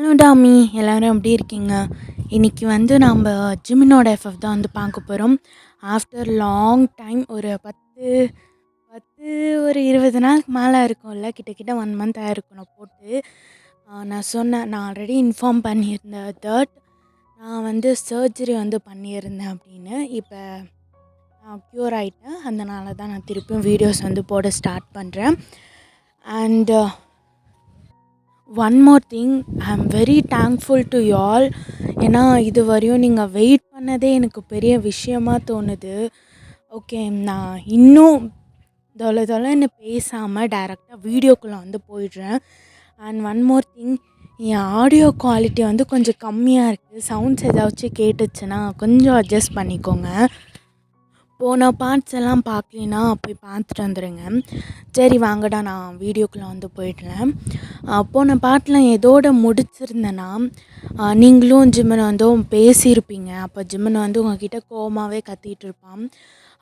Hello Tommy, எல்லோரும் எப்படி இருக்கீங்க? இன்றைக்கி நம்ம ஜிமினோட எஃப்எஃப் தான் பார்க்க போகிறோம். ஆஃப்டர் லாங் டைம் ஒரு 20 நாளுக்கு மேலே இருக்கும்ல, கிட்டக்கிட்ட 1 மந்த் ஆகிருக்கும் நான் போட்டு. நான் ஆல்ரெடி இன்ஃபார்ம் பண்ணியிருந்தேன் தட் நான் சர்ஜரி பண்ணியிருந்தேன் அப்படின்னு. இப்போ நான் க்யூர் ஆகிட்டேன். அதனால தான் நான் திருப்பியும் வீடியோஸ் போட ஸ்டார்ட் பண்ணுறேன். And one more thing, I am very thankful to you all. ஏன்னா இது வரையும் நீங்கள் வெயிட் பண்ணதே எனக்கு பெரிய விஷயமாக தோணுது. ஓகே, நான் இன்னும் தொலைன்னு பேசாமல் டைரெக்டாக வீடியோக்குள்ளே போயிடுறேன். And one more thing, N audio quality கொஞ்சம் கம்மியாக இருக்குது. சவுண்ட்ஸ் ஏதாச்சும் கேட்டுச்சுன்னா கொஞ்சம் அட்ஜஸ்ட் பண்ணிக்கோங்க. போன பார்ட்ஸ் எல்லாம் பார்க்கலின்னா போய் பார்த்துட்டு வந்துடுங்க. சரி வாங்கடா, நான் வீடியோக்குள்ளே போயிடுறேன். போன பார்ட்டில் எதோடு முடிச்சிருந்தேன்னா, நீங்களும் ஜிம்மன் பேசியிருப்பீங்க. அப்போ ஜிம்மன் உங்ககிட்ட கோவமாகவே கத்திகிட்டு இருப்பான்.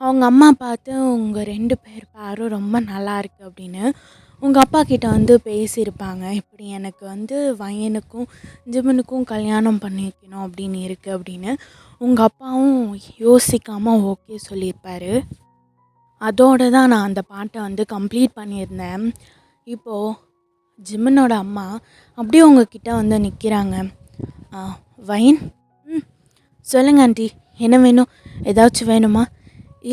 அவங்க அம்மா பார்த்து உங்கள் 2 பேர் பேரும் ரொம்ப நல்லா இருக்குது அப்படின்னு உங்கள் அப்பா கிட்ட பேசியிருப்பாங்க. இப்படி எனக்கு வயனுக்கும் ஜிம்மனுக்கும் கல்யாணம் பண்ணி வைக்கணும் அப்படின்னு இருக்குது அப்படின்னு உங்கள் அப்பாவும் யோசிக்காமல் ஓகே சொல்லியிருப்பார். அதோடு தான் நான் அந்த பாட்டை கம்ப்ளீட் பண்ணியிருந்தேன். இப்போது ஜிம்மனோட அம்மா அப்படியே உங்ககிட்ட நிற்கிறாங்க. வயன், சொல்லுங்க ஆண்டி, என்ன வேணும்? ஏதாச்சும் வேணுமா?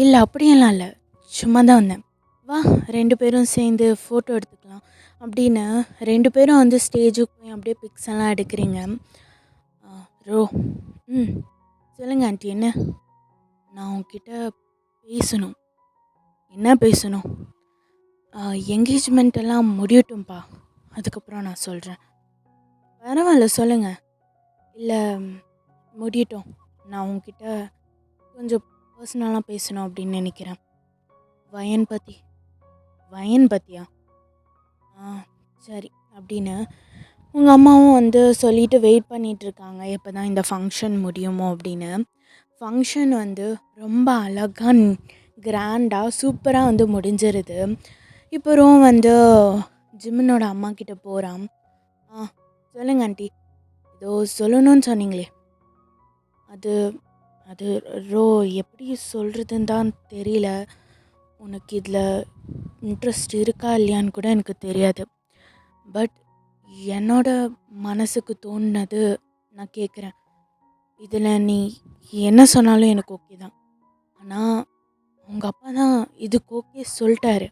இல்லை அப்படியெல்லாம் இல்லை, சும்மா தான் வந்தேன். வா 2 பேரும் சேர்ந்து ஃபோட்டோ எடுத்துக்கலாம் அப்படின்னு 2 பேரும் ஸ்டேஜுக்கு போய் அப்படியே பிக்ஸ் எல்லாம் எடுக்கிறீங்க. ரோ, சொல்லுங்க ஆண்டி, என்ன? நான் உங்ககிட்ட பேசணும். என்ன பேசணும்? என்கேஜ்மெண்ட் எல்லாம் முடியட்டும்ப்பா, அதுக்கப்புறம் நான் சொல்கிறேன். பரவாயில்ல, சொல்லுங்கள். இல்லை, முடியட்டும். நான் உங்ககிட்ட கொஞ்சம் பர்சனலாக பேசணும் அப்படின்னு நினைக்கிறேன். வயன் பற்றியா? சரி அப்படின்னு உங்கள் அம்மாவும் சொல்லிவிட்டு வெயிட் பண்ணிகிட்ருக்காங்க, எப்போ தான் இந்த ஃபங்க்ஷன் முடியுமோ அப்படின்னு. ஃபங்க்ஷன் ரொம்ப அழகாக கிராண்டாக சூப்பராக முடிஞ்சிருது. இப்போவும் ஜிம்மனோட அம்மா கிட்ட போகிறான். சொல்லுங்க ஆண்டி, ஏதோ சொல்லணும்னு சொன்னீங்களே. அது அது ரோ, எப்படி சொல்கிறதுன்னு தான் தெரியல. உனக்கு இதில் இன்ட்ரெஸ்ட் இருக்கா இல்லையான்னு கூட எனக்கு தெரியாது. பட் என்னோட மனசுக்கு தோணுனது நான் கேட்குறேன். இதில் நீ என்ன சொன்னாலும் எனக்கு ஓகே தான். ஆனால் உங்கள் அப்பா தான் இதுக்கு ஓகே சொல்லிட்டாரு.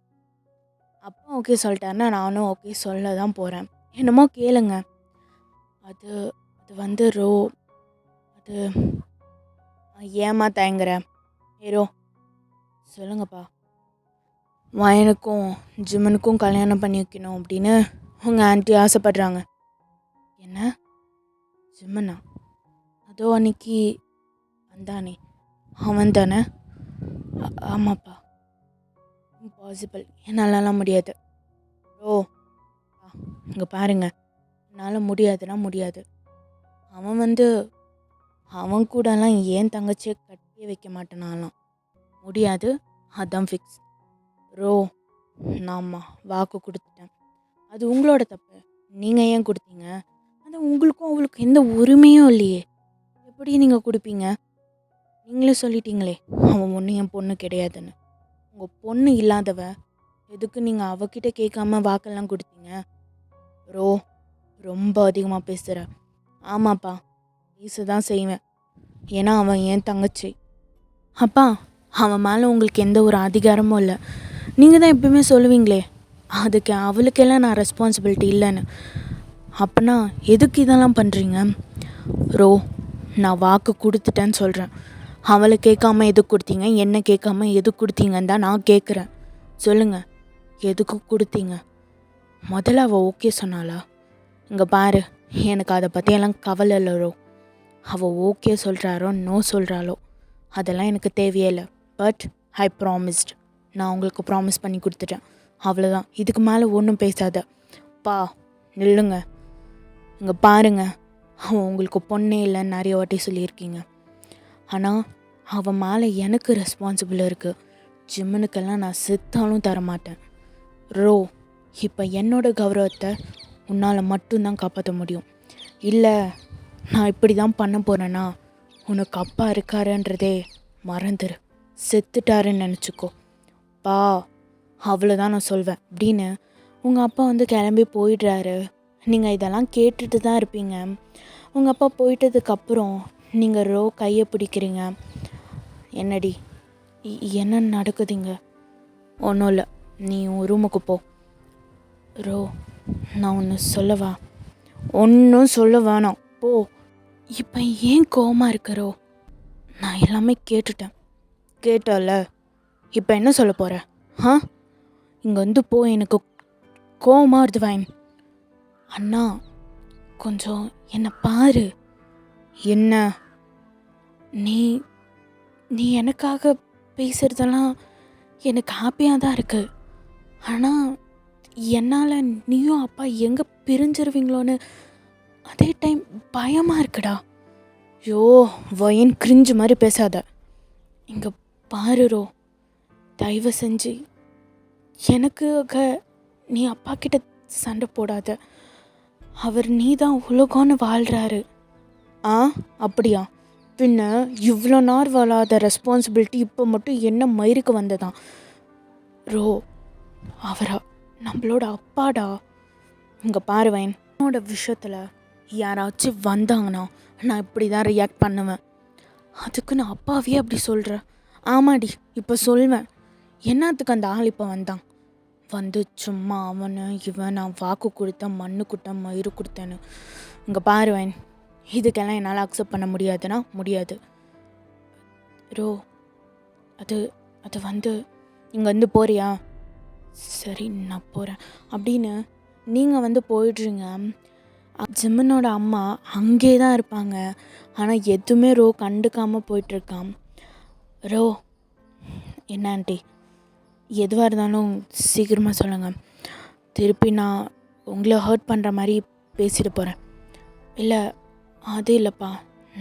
அப்பா ஓகே சொல்லிட்டாருன்னா நானும் ஓகே சொல்ல தான் போகிறேன். என்னமோ கேளுங்க. அது ரோ, அது ஏமா தயங்குற? ஏரோ, சொல்லுங்கப்பா. வயனுக்கும் ஜிம்மனுக்கும் கல்யாணம் பண்ணி வைக்கணும் அப்படின்னு உங்கள் ஆண்டி ஆசைப்படுறாங்க. என்ன? ஜிம்மனா? அதோ அன்னைக்கு வந்தானே, அவன் தானே? ஆமாப்பா. இம்பாசிபிள், என்னாலலாம் முடியாது. ஓ, இங்கே பாருங்க, என்னால் முடியாதுன்னா முடியாது. அவன் அவன் கூடலாம் ஏன் தங்கச்சியை கட்டியே வைக்க மாட்டேனாலாம். முடியாது, அதான் ஃபிக்ஸ். ரோ, நாம்மா வாக்கு கொடுத்துட்டேன். அது உங்களோட தப்பு. நீங்கள் ஏன் கொடுத்தீங்க? அது உங்களுக்கும் அவளுக்கும் எந்த உரிமையும் இல்லையே. எப்படி நீங்கள் கொடுப்பீங்க? நீங்களே சொல்லிட்டீங்களே அவன் ஒன்றும் என் பொண்ணு கிடையாதுன்னு. உங்கள் பொண்ணு இல்லாதவ எதுக்கு நீங்கள் அவகிட்ட கேட்காம வாக்கெல்லாம் கொடுத்தீங்க? ரோ, ரொம்ப அதிகமாக பேசுகிற. ஆமாப்பா, பேச தான் செய்வேன். ஏன்னா அவன் என் தங்கச்சி. அப்பா, அவன் மேலே உங்களுக்கு எந்த ஒரு அதிகாரமும் இல்லை. நீங்கள் தான் எப்பவுமே சொல்லுவீங்களே அதுக்கு அவளுக்கெல்லாம் நான் ரெஸ்பான்சிபிலிட்டி இல்லைன்னு. அப்போனா எதுக்கு இதெல்லாம் பண்ணுறீங்க? ரோ, நான் வாக்கு கொடுத்துட்டேன்னு சொல்கிறேன். அவளை கேட்காம எதுக்கு கொடுத்தீங்க? என்ன கேட்காம எதுக்கு கொடுத்தீங்கன்னு தான் நான் கேட்குறேன். சொல்லுங்கள், எதுக்கு கொடுத்தீங்க? முதல்ல அவள் ஓகே சொன்னாளா? இங்கே பாரு, எனக்கு அதை பற்றியெல்லாம் கவலை இல்லை ரோ. அவள் ஓகே சொல்கிறாரோ நோ சொல்கிறாளோ அதெல்லாம் எனக்கு தேவையே இல்லை. பட் ஐ ப்ராமிஸ்ட், நான் உங்களுக்கு ப்ராமிஸ் பண்ணி கொடுத்துட்டேன். அவ்வளோதான், இதுக்கு மேலே ஒன்றும் பேசாத. பா, நில்லுங்க. இங்கே பாருங்க, அவன் உங்களுக்கு பொண்ணே இல்லைன்னு நிறைய வாட்டி சொல்லியிருக்கீங்க. ஆனால் அவன் மேலே எனக்கு ரெஸ்பான்சிபிள் இருக்குது. ஜிம்மனுக்கெல்லாம் நான் செத்தாலும் தரமாட்டேன். ரோ, இப்போ என்னோடய கௌரவத்தை உன்னால் மட்டும்தான் காப்பாற்ற முடியும். இல்லை நான் இப்படி தான் பண்ண போகிறேன்னா உனக்கு அப்பா இருக்காருன்றதே மறந்துரு, செத்துட்டாருன்னு நினச்சிக்கோ பா, அவ்வளோதான் நான் சொல்வேன் அப்படின்னு உங்கள் அப்பா வந்து கிளம்பி போயிடுறாரு. நீங்கள் இதெல்லாம் கேட்டுட்டு தான் இருப்பீங்க. உங்கள் அப்பா போயிட்டதுக்கப்புறம் நீங்கள் ரோ கையை பிடிக்கிறீங்க. என்னடி என்ன நடக்குதுங்க? ஒன்றும் இல்லை, நீ உன் ரூமுக்கு போ. ரோ நான் ஒன்று சொல்லவா? ஒன்றும் சொல்ல வேணாம் போ. இப்போ ஏன் கோவமாக இருக்கிறோ? நான் எல்லாமே கேட்டுட்டேன். கேட்டல, இப்போ என்ன சொல்ல போகிற? இங்கே வந்து போ, எனக்கு கோவமாக வருது வைன். அண்ணா கொஞ்சம் என்னை பாரு. என்ன? நீ நீ எனக்காக பேசுகிறதெல்லாம் எனக்கு ஹாப்பியாக தான் இருக்குது. ஆனால் என்னால் நீயும் அப்பா எங்கே பிரிஞ்சிருவீங்களோன்னு அதே டைம் பயமாக இருக்குடா. ஐயோ வயன் கிரிஞ்சு மாதிரி பேசாத. இங்கே பாருரோ, தயவு செஞ்சு எனக்காக நீ அப்பா கிட்ட சண்டை போடாத. அவர் நீ தான் உலகம்னு வாழ்கிறாரு. அப்படியா? பின்ன இவ்வளோ நாள் வாழாத ரெஸ்பான்சிபிலிட்டி இப்போ மட்டும் என்ன மயிருக்கு வந்ததான்? ரோ அவரா நம்மளோட அப்பாடா. இங்கே பாருவேன், என்னோட விஷயத்தில் யாராச்சும் வந்தாங்கன்னா நான் இப்படி தான் ரியாக்ட் பண்ணுவேன். அதுக்கு நான் அப்பாவே அப்படி சொல்கிறேன். ஆமாடி, இப்போ சொல்வேன். என்னத்துக்கு அந்த ஆள் இப்போ வந்தான்? வந்து சும்மா அவனை இவன் நான் வாக்கு கொடுத்தேன், மண்ணு கொடுத்தேன், மயிறு கொடுத்தேன்னு. இங்கே பாருவேன், இதுக்கெல்லாம் என்னால் அக்செப்ட் பண்ண முடியாதுன்னா முடியாது. ரோ அது அது வந்து இங்கே வந்து போறியா? சரி நான் போகிறேன் அப்படின்னு நீங்கள் வந்து போயிடுறீங்க. ஜிம்மனோட அம்மா அங்கே தான் இருப்பாங்க. ஆனால் எதுவுமே ரோ கண்டுக்காமல் போயிட்டுருக்கான். ரோ என்ன ஆண்டி, எதுவாக இருந்தாலும் சீக்கிரமாக சொல்லுங்கள். திருப்பி நான் உங்களை ஹர்ட் பண்ணுற மாதிரி பேசிட்டு போகிறேன். இல்லை அது இல்லைப்பா,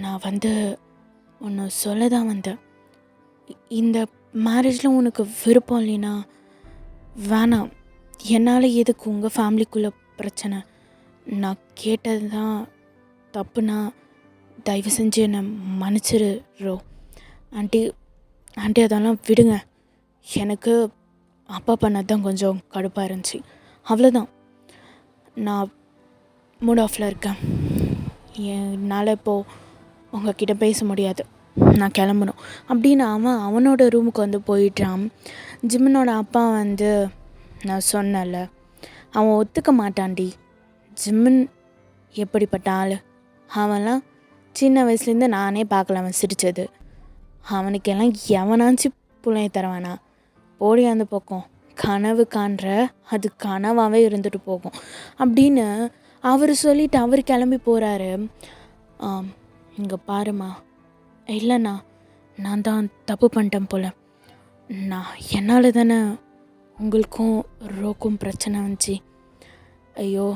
நான் வந்து ஒன்று சொல்ல தான் வந்தேன். இந்த மேரேஜில் உனக்கு விருப்பம் இல்லைன்னா வேணாம். என்னால் எதுக்கு உங்கள் ஃபேமிலிக்குள்ளே பிரச்சனை? நான் கேட்டது தான் தப்புனா தயவு செஞ்சு என்னை மன்னிச்சிரு ரோ. ஆண்டி ஆண்டி அதெல்லாம் விடுங்க. எனக்கு அப்பா பண்ணது தான் கொஞ்சம் கடுப்பாக இருந்துச்சு, அவ்வளோதான். நான் மூட் ஆஃபில் இருக்கேன். என்னால் இப்போது உங்ககிட்ட பேச முடியாது, நான் கிளம்பணும் அப்படின்னு அவனோட ரூமுக்கு வந்து போயிட்டான். ஜிம்மனோட அப்பா வந்து, நான் சொன்னல அவன் ஒத்துக்க மாட்டான்டி. ஜிம்மன் எப்படிப்பட்ட ஆள்? அவன்லாம் சின்ன வயசுலேருந்து நானே பார்க்கல அவன் சிரித்தது. அவனுக்கெல்லாம் எவனாச்சும் பிள்ளைய தருவானா? போடி அந்த பக்கம், கனவு காண்ற, அது கனவாகவே இருந்துட்டு போகும் அப்படின்னு அவர் சொல்லிவிட்டு அவர் கிளம்பி போகிறாரு. இங்கே பாருமா, இல்லைண்ணா நான் தான் தப்பு பண்ணிட்டேன் போல். நான் என்னால் தானே உங்களுக்கும் ரோக்கும் பிரச்சனை வந்துச்சு. ஐயோ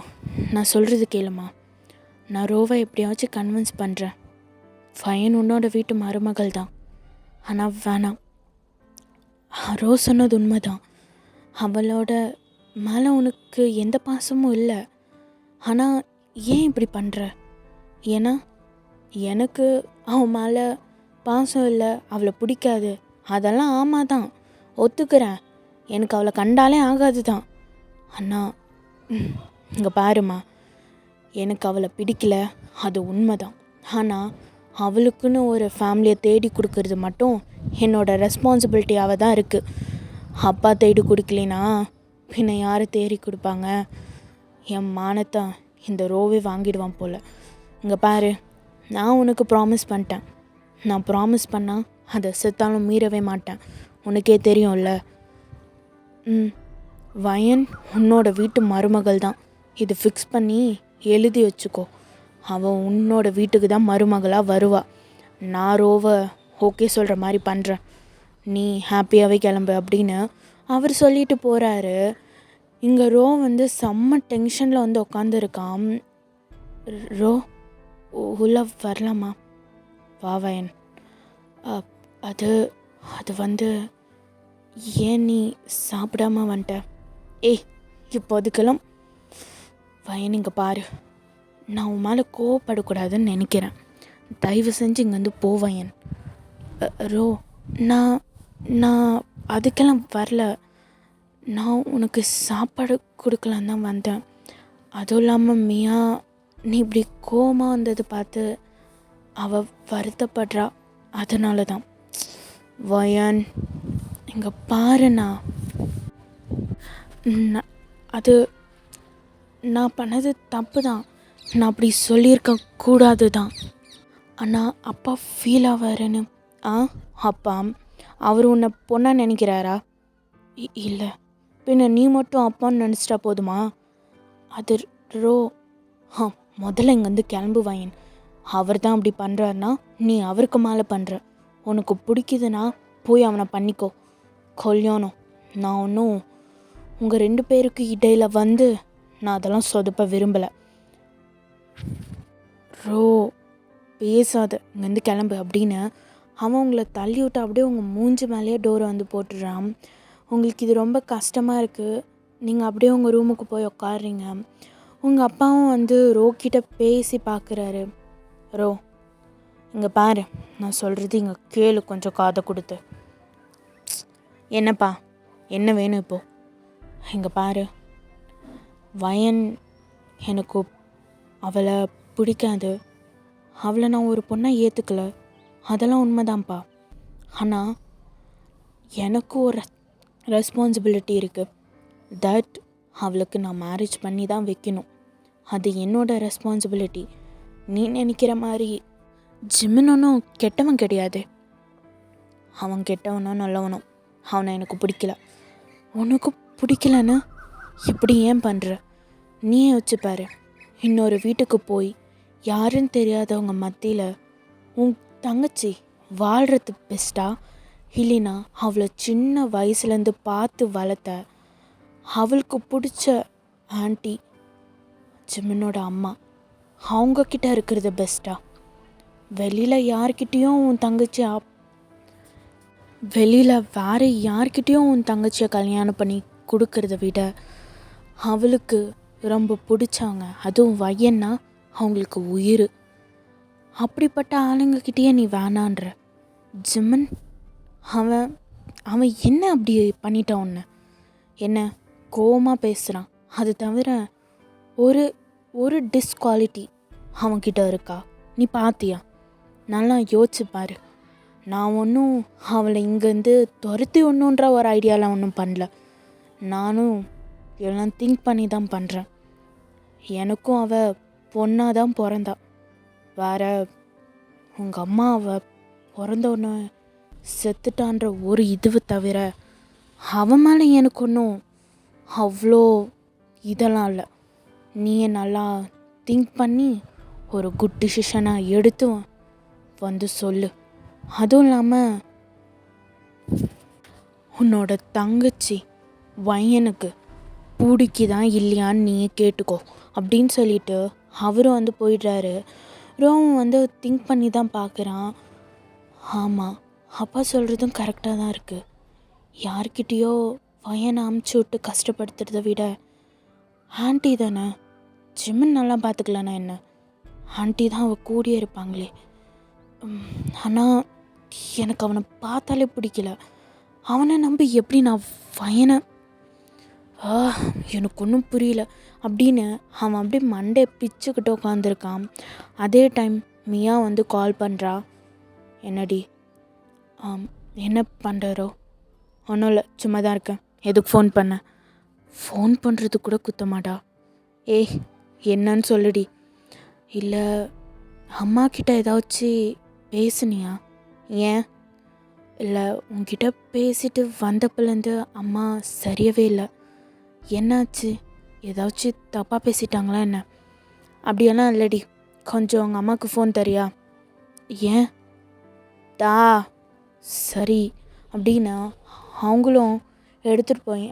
நான் சொல்கிறது கேளுமா, நான் ரோவை எப்படியாச்சும் கன்வின்ஸ் பண்ணுறேன். ஃபைன் உன்னோட வீட்டு மருமகள் தான், ஆனால் வேணாம். ரோ சொன்னது உண்மைதான். அவளோட மேலே உனக்கு எந்த பாசமும் இல்லை. ஆனால் ஏன் இப்படி பண்ணுற? ஏன்னா எனக்கு அவன் மேலே பாசம் இல்லை, அவளை பிடிக்காது. அதெல்லாம் ஆமாம் தான், ஒத்துக்கிறேன். எனக்கு அவளை கண்டாலே ஆகாது தான். அண்ணா இங்கே பாருமா, எனக்கு அவளை பிடிக்கல, அது உண்மைதான். ஆனால் அவளுக்குன்னு ஒரு ஃபேமிலியை தேடி கொடுக்கறது மட்டும் என்னோடய ரெஸ்பான்சிபிலிட்டியாக தான் இருக்குது. அப்பா தேடி கொடுக்கலினா பின்ன யாரை தேடி கொடுப்பாங்க? என் மானத்தை இந்த ரோவே வாங்கிடுவான் போல். இங்கே பாரு, நான் உனக்கு ப்ராமிஸ் பண்ணிட்டேன். நான் ப்ராமிஸ் பண்ணால் அதை செத்தாலும் மீறவே மாட்டேன், உனக்கே தெரியும்ல. வயன் உன்னோட வீட்டு மருமகள் தான், இது ஃபிக்ஸ் பண்ணி எழுதி வச்சுக்கோ. அவன் உன்னோட வீட்டுக்கு தான் மருமகளாக வருவா. நான் ரோவை ஓகே சொல்கிற மாதிரி பண்ணுறேன், நீ ஹாப்பியாகவே கிளம்பு அப்படின்னு அவர் சொல்லிட்டு போகிறாரு. இங்கே ரோ வந்து செம்ம டென்ஷனில் வந்து உட்காந்துருக்கான். ரோ உள்ள வரலாமா? வா வயன். அது அது வந்து ஏன் நீ சாப்பிடாம வந்துட்ட? இப்போதுக்கெல்லாம் வயன் இங்கே பாரு, நான் உன் மேலே கோவப்படக்கூடாதுன்னு நினைக்கிறேன். தயவு செஞ்சு இங்கேருந்து போவேன். ரோ, நான் நான் அதுக்கெல்லாம் வரல. நான் உனக்கு சாப்பாடு கொடுக்கலான்னு தான் வந்தேன். அதுவும் இல்லாமல் மியா, நீ இப்படி கோவமாக வந்ததை பார்த்து அவள் வருத்தப்படுறா. அதனால தான். வயன், இங்கே பாருண்ணா, அது நான் பண்ணது தப்பு தான். நான் அப்படி சொல்லியிருக்க கூடாது தான். ஆனால் அப்பா ஃபீல் ஆவாருன்னு. அப்பா அவர் உன்னை பொண்ணாக நினைக்கிறாரா? இல்லை, பின்ன நீ மட்டும் அப்பான்னு நினச்சிட்டா போதுமா? அது ரோ, முதல்ல இங்கேருந்து கிளம்பு வாயின். அவர் தான் அப்படி பண்ணுறாருனா நீ அவருக்கு மேலே பண்ணுற. உனக்கு பிடிக்குதுன்னா போய் அவனை பண்ணிக்கோ. கல்யாணம் நான் ஒன்றும் உங்கள் 2 பேருக்கு இடையில் வந்து நான் அதெல்லாம் சொதப்ப விரும்பலை. ரோ, பேசாத, இங்கேருந்து கிளம்பு அப்படின்னு அவன் உங்களை தள்ளி விட்டு அப்படியே உங்கள் மூஞ்சி மேலேயே டோரை வந்து போட்டுடுறான். உங்களுக்கு இது ரொம்ப கஷ்டமாக இருக்குது. நீங்கள் அப்படியே உங்கள் ரூமுக்கு போய் உட்காடுறீங்க. உங்கள் அப்பாவும் வந்து ரோ கிட்ட பேசி பார்க்குறாரு. ரோ, இங்கே பாரு, நான் சொல்கிறது இங்கே கேளு கொஞ்சம் காதை கொடுத்து. என்னப்பா, என்ன வேணும் இப்போது? இங்கே பாரு, வயன் எனக்கு அவளை பிடிக்காது. அவளை நான் ஒரு பொண்ணாக ஏற்றுக்கலை, அதெல்லாம் உண்மைதான்ப்பா. ஆனால் எனக்கு ஒரு ரெஸ்பான்சிபிலிட்டி இருக்குது. தட் அவளுக்கு நான் மேரேஜ் பண்ணி தான் வைக்கணும். அது என்னோடய ரெஸ்பான்சிபிலிட்டி. நீ நினைக்கிற மாதிரி ஜிமின் ஒன்றும் கெட்டவன் கிடையாது. அவன் கெட்டவனோ நல்லவனோ அவனை எனக்கு பிடிக்கல. உனக்கு பிடிக்கலன்னு இப்படி ஏன் பண்ணுற? நீயே வச்சுப்பாரு, இன்னொரு வீட்டுக்கு போய் யாருன்னு தெரியாதவங்க மத்தியில் உன் தங்கச்சி வாழ்கிறது பெஸ்ட்டா, இல்லைனா அவளை சின்ன வயசுலேருந்து பார்த்து வளர்த்த அவளுக்கு பிடிச்ச ஆண்டி ஜிமினோட அம்மா அவங்கக்கிட்ட இருக்கிறது பெஸ்ட்டா? வெளியில் யார்கிட்டேயும் உன் தங்கச்சி வெளியில் வேறு யார்கிட்டேயும் உன் தங்கச்சியை கல்யாணம் பண்ணி கொடுக்கறத விட அவளுக்கு ரொம்ப பிடிச்சாங்க, அதுவும் வயன்னா அவங்களுக்கு உயிர். அப்படிப்பட்ட ஆளுங்கக்கிட்டேயே நீ வேணான்ற. ஜிமன் அவன் அவன் என்ன அப்படி பண்ணிட்டான் உன்னை? என்ன கோவமாக பேசுகிறான், அது தவிர ஒரு ஒரு டிஸ்குவாலிட்டி அவன்கிட்ட இருக்கா? நீ பார்த்தியா? நல்லா யோசிச்சு பாரு. நான் ஒன்றும் அவளை இங்கேருந்து துரத்தி ஒன்றுன்ற ஒரு ஐடியாலாம் ஒன்றும் பண்ணல. நானும் எல்லாம் திங்க் பண்ணி தான் பண்ணுறேன். எனக்கும் அவள் பொண்ணாக தான் பிறந்தா. வேற உங்கள் அம்மா அவள் பிறந்தோன்னு செத்துட்டான்ற ஒரு இதுவை தவிர அவன் மேலே எனக்கு ஒன்றும் அவ்வளோ இதெல்லாம் இல்லை. நீயே நல்லா திங்க் பண்ணி ஒரு குட் டிசிஷனாக எடுத்து வந்து சொல்லு. அதுவும் இல்லாமல் உன்னோட தங்கச்சி வயனுக்கு பிடிக்குதான் இல்லையான்னு நீயே கேட்டுக்கோ அப்படின்னு சொல்லிட்டு அவரும் வந்து போயிடுறாரு. ரோவும் வந்து திங்க் பண்ணி தான் பார்க்குறான். ஆமாம், அப்பா சொல்கிறதும் கரெக்டாக தான் இருக்குது. யார்கிட்டேயோ வயனை அமுச்சு விட்டு கஷ்டப்படுத்துறத விட ஆண்டி தானே, ஜிம்மன் நல்லா பார்த்துக்கலண்ணா என்ன, ஆண்டி தான் அவள் கூடியே இருப்பாங்களே. ஆனால் எனக்கு அவனை பார்த்தாலே பிடிக்கல. அவனை நம்பி எப்படி நான் வயனை எனக்கு ஒன்றும் புரியல அப்படின்னு அவன் அப்படியே மண்டே பிச்சுக்கிட்டு உட்காந்துருக்கான். அதே டைம் மியா வந்து கால் பண்ணுறா. என்னடி? என்ன பண்ணுறோ? ஒன்றும் இல்லை, சும்மா தான் இருக்கேன். எதுக்கு ஃபோன் பண்ண? ஃபோன் பண்ணுறது கூட குத்தமாடா. ஏய், என்னன்னு சொல்லுடி. இல்லை, அம்மா கிட்ட ஏதாச்சும் பேசுனியா? ஏன்? இல்லை, உன்கிட்ட பேசிட்டு வந்தப்பலேருந்து அம்மா சரியவே இல்லை. என்னாச்சு? ஏதாச்சும் தப்பாக பேசிட்டாங்களா என்ன? அப்படியெல்லாம் இல்லடி, கொஞ்சம் உங்கள் அம்மாவுக்கு ஃபோன் தரியா? ஏன்? தா சரி அப்படின்னு அவங்களும் எடுத்துகிட்டு போய்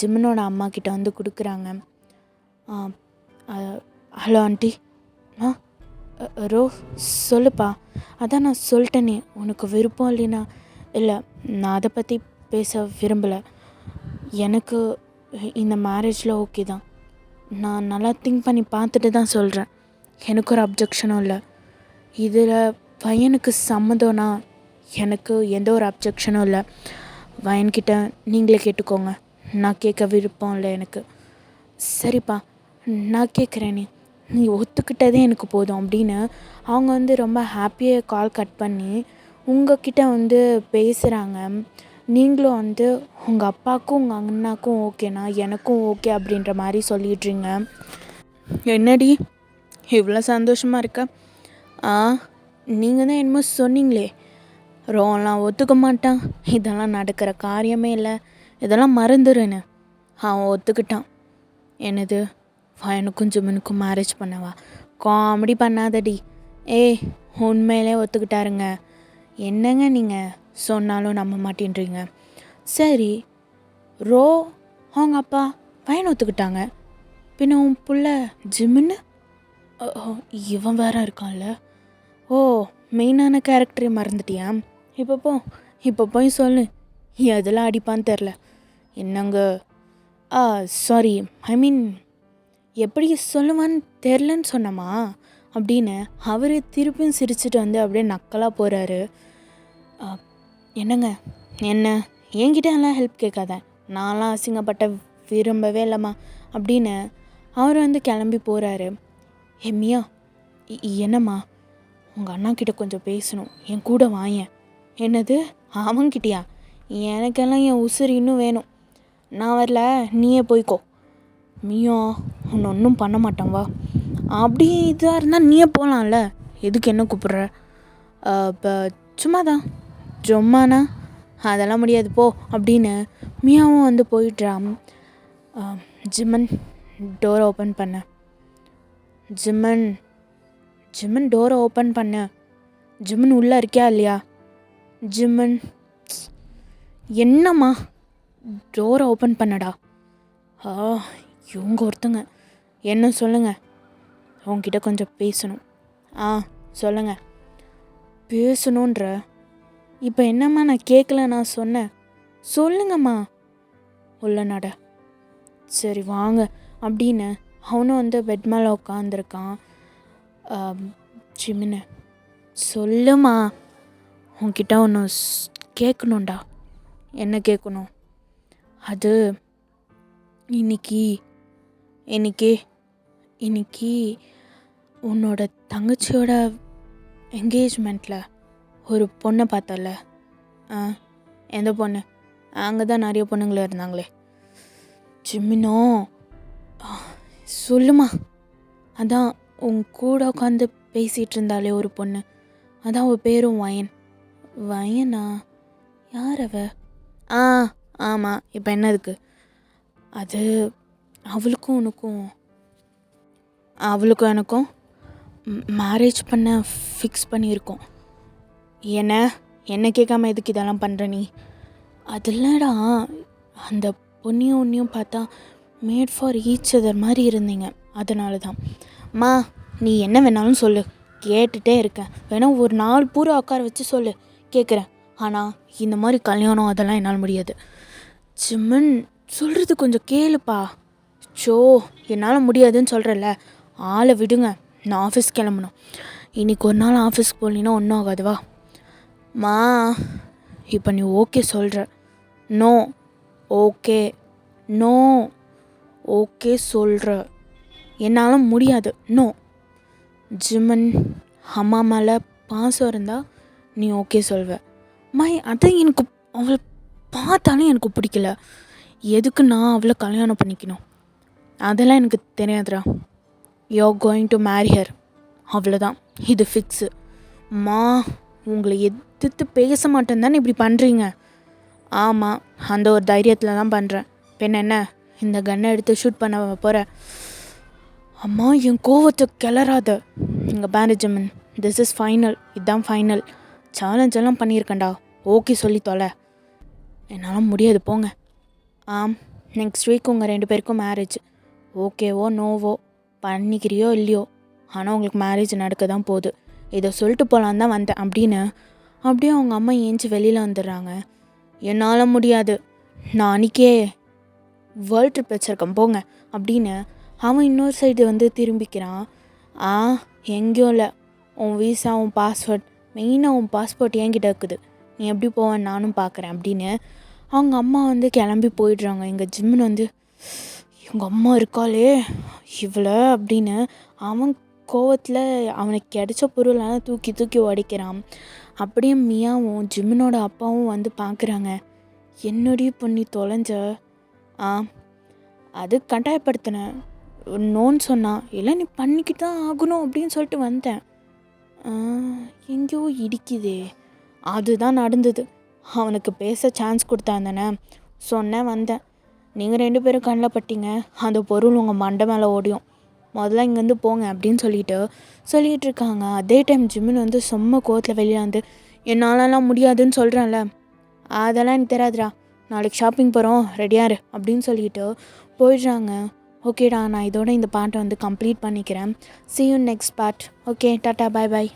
ஜிம்மனோட அம்மா கிட்ட வந்து கொடுக்குறாங்க. Hello aunty. ரோ, சொல்லுப்பா. அதான் நான் சொல்லிட்டேனே, உனக்கு விருப்பம் இல்லைன்னா. இல்லை, நான் அதை பற்றி பேச விரும்பலை. எனக்கு இந்த மேரேஜில் ஓகே தான். நான் நல்லா திங்க் பண்ணி பார்த்துட்டு தான் சொல்கிறேன். எனக்கு ஒரு அப்ஜெக்ஷனும் இல்லை. இதில் பையனுக்கு சம்மதம்னா எனக்கு எந்த ஒரு அப்ஜெக்ஷனும் இல்லை. பையன்கிட்ட நீங்களே கேட்டுக்கோங்க, நான் கேட்க விருப்பம் இல்லை எனக்கு. சரிப்பா, நான் கேட்குறேன், நீ ஒத்துக்கிட்டதே எனக்கு போதும் அப்படின்னு அவங்க வந்து ரொம்ப ஹாப்பியாக கால் கட் பண்ணி உங்ககிட்ட வந்து பேசுகிறாங்க. நீங்களும் வந்து உங்கள் அப்பாவுக்கும் உங்கள் அண்ணாக்கும் ஓகேண்ணா, எனக்கும் ஓகே அப்படின்ற மாதிரி சொல்லிடுறீங்க. என்னடி இவ்வளோ சந்தோஷமாக இருக்க? நீங்கள் தான் என்னமோ சொன்னீங்களே, ரோலாம் ஒத்துக்க மாட்டான், இதெல்லாம் நடக்கிற காரியமே இல்லை, இதெல்லாம் மறந்துடுன்னு. அவன் ஒத்துக்கிட்டான். என்னது, பையனுக்கும் ஜிமனுக்கும் மேரேஜ் பண்ணவா? காமெடி பண்ணாதடி. உண்மையிலே ஒத்துக்கிட்டாருங்க. என்னங்க நீங்கள் சொன்னாலும் நம்ப மாட்டேன்றீங்க. சரி, ரோ அவங்க அப்பா பையனை ஒத்துக்கிட்டாங்க, பின்ன உன் புள்ள ஜிம்முன்னு இவன் வேற இருக்கான்ல. மெயினான கேரக்டரே மறந்துட்டியா? இப்போ போய் சொல்லு, எதெல்லாம் அடிப்பான்னு தெரில. என்னங்க, சாரி, ஐ மீன் எப்படி சொல்லுவான்னு தெரிலன்னு சொன்னமா அப்படின்னு அவர் திருப்பியும் சிரிச்சிட்டு வந்து அப்படியே நக்கலாக போகிறாரு. என்னங்க, என்ன என்கிட்ட எல்லாம் ஹெல்ப் கேட்காத, நான்லாம் அசிங்கப்பட்ட விரும்பவே இல்லைம்மா அப்படின்னு அவர் வந்து கிளம்பி போகிறாரு. மியா, என்னம்மா, உங்கள் அண்ணாக்கிட்ட கொஞ்சம் பேசணும், என் கூட வாயேன். என்னது, அவன்கிட்டயா? எனக்கெல்லாம் என் உசுறு இன்னும் வேணும். நான் வரல, நீயே போய்க்கோ. மியா, உன்னை ஒன்றும் பண்ண மாட்டான் வா. அப்படி இதாக இருந்தால் நீயே போகலாம்ல, எதுக்கு என்ன கூப்பிட்ற? இப்போ சும்மாண்ணா, அதெல்லாம் முடியாது போ அப்படின்னு மியாவும் வந்து போயிடுறான். ஜிம்மன், டோரை ஓப்பன் பண்ண. ஜிம்மன் டோரை ஓப்பன் பண்ண. ஜிம்மன் உள்ளே இருக்கியா இல்லையா? ஜிம்மன், என்னம்மா, டோரை ஓப்பன் பண்ணடா. இவங்க ஒருத்தங்க. என்ன சொல்லுங்க, உங்ககிட்ட கொஞ்சம் பேசணும். சொல்லுங்க. பேசணுன்ற இப்போ என்னம்மா, நான் கேட்கல, நான் சொன்னேன். சொல்லுங்கம்மா. உள்ள நட. சரி வாங்க அப்படின்னு அவனும் வந்து பெட் மேலே உட்காந்துருக்கான். ஜிமின்னு, சொல்லுமா, உன்கிட்ட ஒன்று கேட்கணுண்டா. என்ன கேட்கணும்? அது இன்னைக்கு உன்னோட தங்கச்சியோட என்கேஜ்மெண்ட்டில் ஒரு பொண்ணை பார்த்தல. எந்த பொண்ணு? அங்கே தான் நிறைய பொண்ணுங்களே இருந்தாங்களே. ஜிம்மினோ, சொல்லுமா. அதான் உன் கூட உட்காந்து பேசிகிட்டு இருந்தாலே ஒரு பொண்ணு, அதான் அவள் பேரும் வயன். வயனா? யார் அவ? ஆமாம், இப்போ என்ன இருக்கு? அது அவளுக்கும் எனக்கும் மேரேஜ் பண்ண ஃபிக்ஸ் பண்ணியிருக்கோம். என்ன கேட்காம எதுக்கு இதெல்லாம் பண்ணுற நீ? அதில்லடா, அந்த பொண்ணையும் உன்னையும் பார்த்தா மேட் ஃபார் ஈச் அதர் மாதிரி இருந்தீங்க, அதனால தான். நீ என்ன வேணாலும் சொல்லு, கேட்டுகிட்டே இருக்கேன். வேணா ஒரு நாள் பூரா உட்கார வச்சு சொல்லு, கேட்குறேன். ஆனால் இந்த மாதிரி கல்யாணம் அதெல்லாம் என்னால் முடியாது. ஜிம்மன், சொல்கிறது கொஞ்சம் கேளுப்பா. என்னால் முடியாதுன்னு சொல்கிறல்ல, ஆளை விடுங்க, நான் ஆஃபீஸ் கிளம்பணும். இன்றைக்கி ஒரு நாள் ஆஃபீஸ்க்கு போகலின்னா ஒன்றும் ஆகாதுவா. இப்போ நீ ஓகே சொல்கிற. நோ ஓகே சொல்கிற. என்னால் முடியாது. நோ. ஜிம்மன், அம்மா மேலே பாசம் இருந்தால் நீ ஓகே சொல்வ. அதை எனக்கு அவளை பார்த்தாலும் எனக்கு பிடிக்கல. எதுக்கு நான் அவளை கல்யாணம் பண்ணிக்கணும்? அதெல்லாம் எனக்கு தெரியாதுடா. You're going to marry her, அவ்வளோதான், இது ஃபிக்ஸு. உங்களை எதிர்த்து பேச மாட்டேன்னு தானே இப்படி பண்ணுறீங்க? ஆமாம், அந்த ஒரு தைரியத்தில் தான் பண்ணுறேன். பெண் என்ன, இந்த கன்னை எடுத்து ஷூட் பண்ண போகிற? அம்மா, என் கோவத்தை கிளறாத. இங்கே பாரு ஜிம்மன், திஸ் இஸ் ஃபைனல், இதுதான் ஃபைனல். சேலஞ்செல்லாம் பண்ணியிருக்கேன்டா, ஓகே சொல்லி தொலை. என்னால் முடியாது, போங்க. நெக்ஸ்ட் வீக் உங்கள் 2 பேருக்கும் மேரேஜ். ஓகேவோ நோவோ, பண்ணிக்கிறியோ இல்லையோ, ஆனால் உங்களுக்கு மேரேஜ் நடக்க தான் போகுது. இதை சொல்லிட்டு போகலான் தான் வந்தேன் அப்படின்னு அப்படியே அவங்க அம்மா ஏஞ்சி வெளியில் வந்துடுறாங்க. என்னால் முடியாது, நான் அன்றைக்கே வேர்ல்ட் ட்ரிப் வச்சுருக்கேன், போங்க அப்படின்னு அவன் இன்னொரு சைடு வந்து திரும்பிக்கிறான். ஆ எங்கேயும் இல்லை. உன் வீசா, உன் பாஸ்வேர்ட், மெயினாக உன் பாஸ்போர்ட் என்கிட்ட இருக்குது. நீ எப்படி போவேன் நானும் பார்க்குறேன் அப்படின்னு அவங்க அம்மா வந்து கிளம்பி போயிடுறாங்க. எங்கள் ஜிம்முன்னு வந்து எங்கள் அம்மா இருக்காளே இவ்வளோ அப்படின்னு அவன் கோவத்தில் அவனுக்கு கிடைச்ச பொருளெல்லாம் தூக்கி தூக்கி உடைக்கிறான். அப்படியே மியாவும் ஜிம்மினோட அப்பாவும் வந்து பார்க்குறாங்க. என்னடி பண்ணி தொலைஞ்ச? ஆ அது கட்டாயப்படுத்தினேன், நோன்னு சொன்னான். இல்லை நீ பண்ணிக்கிட்டு தான் ஆகணும் அப்படின்னு சொல்லிட்டு வந்தேன். எங்கேயோ இடிக்குதே. அதுதான் நடந்தது. அவனுக்கு பேச சான்ஸ் கொடுத்தாந்தானே, சொன்னேன் வந்தேன். நீங்கள் 2 பேரும் கண்ணில் பட்டீங்க, அந்த பொருள் உங்கள் மண்டை மேலே ஓடியும். முதல்ல இங்கேருந்து போங்க அப்படின்னு சொல்லிகிட்டு இருக்காங்க. அதே டைம் ஜிம்மின் வந்து செம்ம கோவத்தில் வெளியே வந்து, என்னாலலாம் முடியாதுன்னு சொல்கிறேன்ல, அதெல்லாம் எனக்கு தெரியாதுடா, நாளைக்கு ஷாப்பிங் போகிறோம் ரெடியாரு அப்படின்னு சொல்லிட்டு போயிடுறாங்க. ஓகேடா, நான் இதோட இந்த பாட்டை வந்து கம்ப்ளீட் பண்ணிக்கிறேன். see you next part. Okay, tata, bye bye.